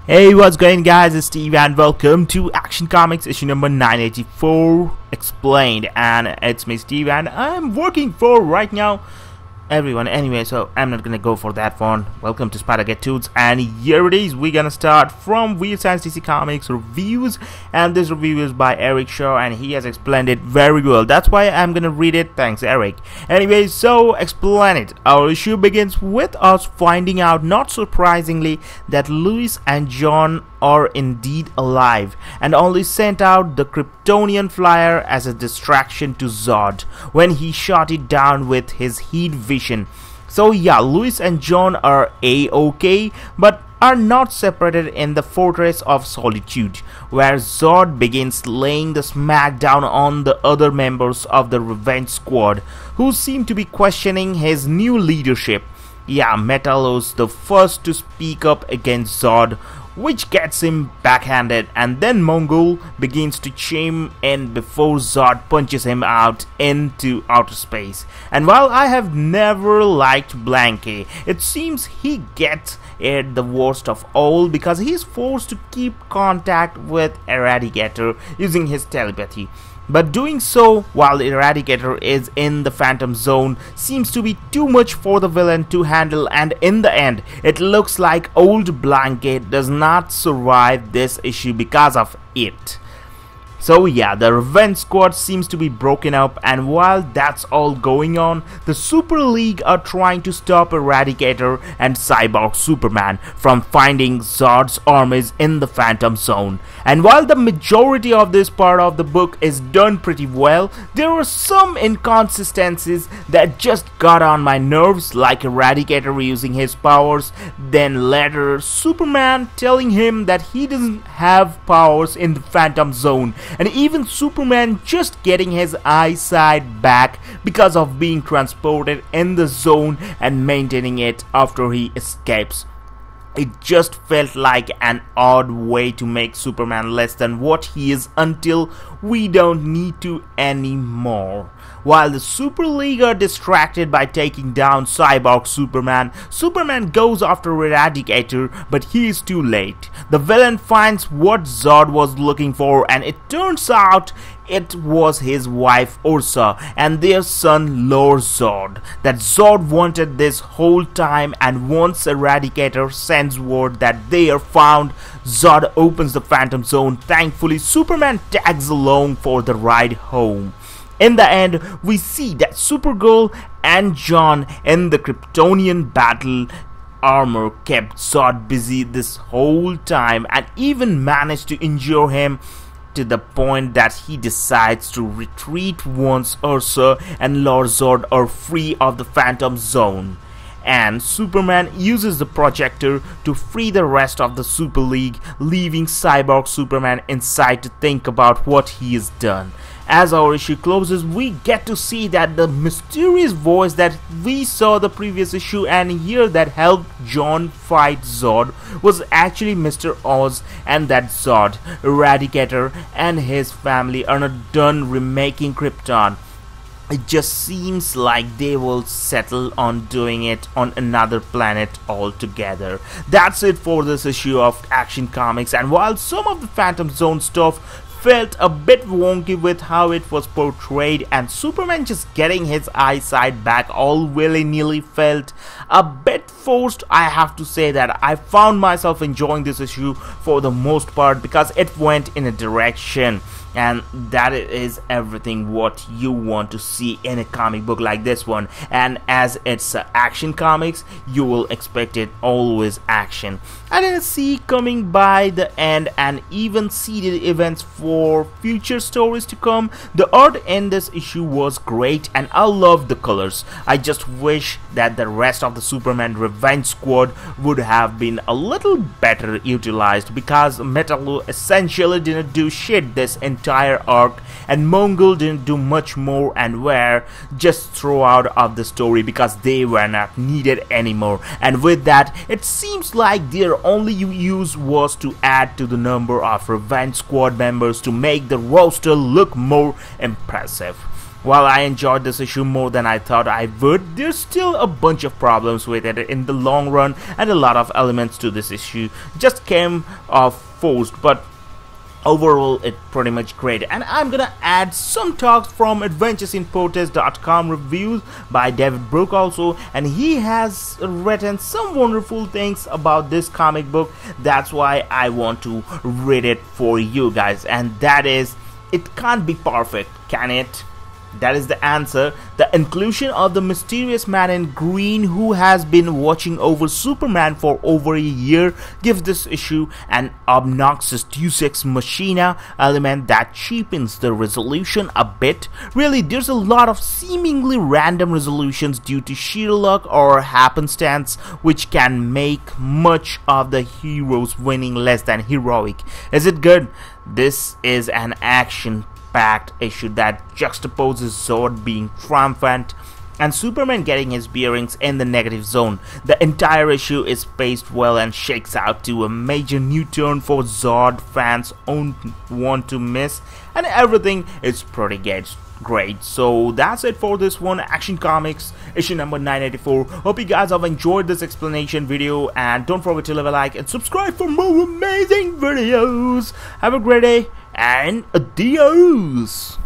Hey, what's going on, guys? It's Steve and welcome to Action Comics issue number 984 Explained. And it's me, Steve, and I'm working for right now everyone anyway, so I'm not gonna go for that one. Welcome to Spider Get Tools, and here it is. We're gonna start from Weird Science DC Comics reviews, and this review is by Eric Shea, and he has explained it very well. That's why I'm gonna read it. Thanks, Eric. Anyway, so explain it. Our issue begins with us finding out, not surprisingly, that Louis and John are indeed alive, and only sent out the Kryptonian flyer as a distraction to Zod when he shot it down with his heat vision. So yeah, Louis and John are A-OK, but are not separated in the Fortress of Solitude, where Zod begins laying the smackdown on the other members of the Revenge Squad, who seem to be questioning his new leadership. Yeah, Metallo's the first to speak up against Zod, which gets him backhanded, and then Mongol begins to chime in before Zod punches him out into outer space. And while I have never liked Blanky, it seems he gets it the worst of all because he is forced to keep contact with Eradicator using his telepathy. But doing so while Eradicator is in the Phantom Zone seems to be too much for the villain to handle, and in the end, it looks like old Blanket does not survive this issue because of it. So yeah, the Revenge Squad seems to be broken up, and while that's all going on, the Super League are trying to stop Eradicator and Cyborg Superman from finding Zod's armies in the Phantom Zone. And while the majority of this part of the book is done pretty well, there are some inconsistencies that just got on my nerves, like Eradicator using his powers, then later Superman telling him that he doesn't have powers in the Phantom Zone, and even Superman just getting his eyesight back because of being transported in the zone and maintaining it after he escapes. It just felt like an odd way to make Superman less than what he is until we don't need to anymore. While the Super League are distracted by taking down Cyborg Superman, Superman goes after Eradicator, but he is too late. The villain finds what Zod was looking for, and it turns out it was his wife Ursa and their son Lord Zod. That Zod wanted this whole time, and once Eradicator sends word that they are found, Zod opens the Phantom Zone. Thankfully, Superman tags along for the ride home. In the end, we see that Supergirl and John in the Kryptonian battle armor kept Zod busy this whole time, and even managed to injure him to the point that he decides to retreat once Ursa and Lord Zod are free of the Phantom Zone. And Superman uses the projector to free the rest of the Super League, leaving Cyborg Superman inside to think about what he has done. As our issue closes, we get to see that the mysterious voice that we saw the previous issue and here that helped John fight Zod was actually Mr. Oz, and that Zod, Eradicator, and his family are not done remaking Krypton. It just seems like they will settle on doing it on another planet altogether. That's it for this issue of Action Comics, and while some of the Phantom Zone stuff felt a bit wonky with how it was portrayed, and Superman just getting his eyesight back all willy-nilly felt a bit forced, I have to say that I found myself enjoying this issue for the most part because it went in a direction, and that is everything what you want to see in a comic book like this one. And as it's Action Comics, you will expect it always action. I didn't see coming by the end, and even seeded events for future stories to come. The art in this issue was great, and I love the colors. I just wish that the rest of the Superman Revenge Squad would have been a little better utilized, because Metallo essentially didn't do shit this entire arc, and Mongol didn't do much more and were just thrown out of the story because they were not needed anymore. And with that, it seems like their only use was to add to the number of Revenge Squad members to make the roster look more impressive. While I enjoyed this issue more than I thought I would, there's still a bunch of problems with it in the long run, and a lot of elements to this issue just came off forced, but overall it's pretty much great. And I'm gonna add some talks from adventuresinprotest.com reviews by David Brooke also, and he has written some wonderful things about this comic book. That's why I want to read it for you guys, and that is, it can't be perfect, can it? That is the answer. The inclusion of the mysterious man in green who has been watching over Superman for over a year gives this issue an obnoxious Deus Ex Machina element that cheapens the resolution a bit. Really, there's a lot of seemingly random resolutions due to sheer luck or happenstance, which can make much of the heroes winning less than heroic. Is it good? This is an action-packed issue that juxtaposes Zod being triumphant and Superman getting his bearings in the negative zone. The entire issue is paced well and shakes out to a major new turn for Zod fans won't want to miss, and everything is pretty great. So that's it for this one, Action Comics issue number 984. Hope you guys have enjoyed this explanation video, and don't forget to leave a like and subscribe for more amazing videos. Have a great day and adios.